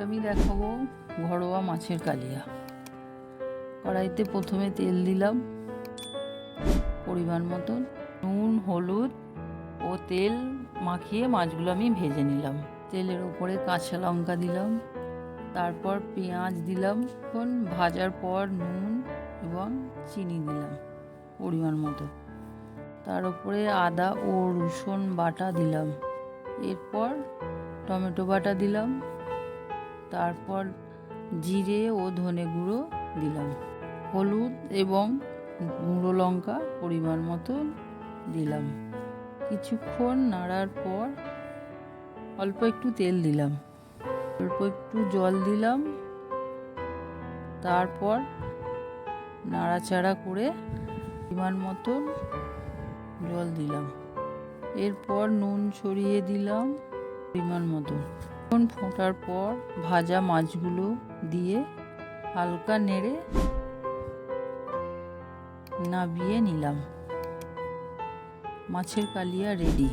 আমি দেখাবো ঘরোয়া মাছের কালিয়া। কড়াইতে প্রথমে তেল দিলাম পরিমাণ মতন, নুন হলুদ ও তেল মাখিয়ে মাছগুলো আমি ভেজে নিলাম। তেলের উপরে কাঁচা লঙ্কা দিলাম, তারপর পেঁয়াজ দিলাম। এখন ভাজার পর নুন এবং চিনি দিলাম পরিমাণ মতো, তার উপরে আদা ও রসুন বাটা দিলাম। এরপর টমেটো বাটা দিলাম, তারপর জিরে ও ধনে গুঁড়ো দিলাম, হলুদ এবং গুঁড়ো লঙ্কা পরিমাণ মতো দিলাম। কিছুক্ষণ নাড়ার পর অল্প একটু তেল দিলাম, অল্প একটু জল দিলাম, তারপর নাড়াচাড়া করে পরিমাণ মতন জল দিলাম। এরপর নুন ছড়িয়ে দিলাম পরিমাণ মতন। নুন ফোটার পর ভাজা মাছগুলো দিয়ে হালকা নেড়ে নামিয়ে নিলাম। মাছের কালিয়া রেডি।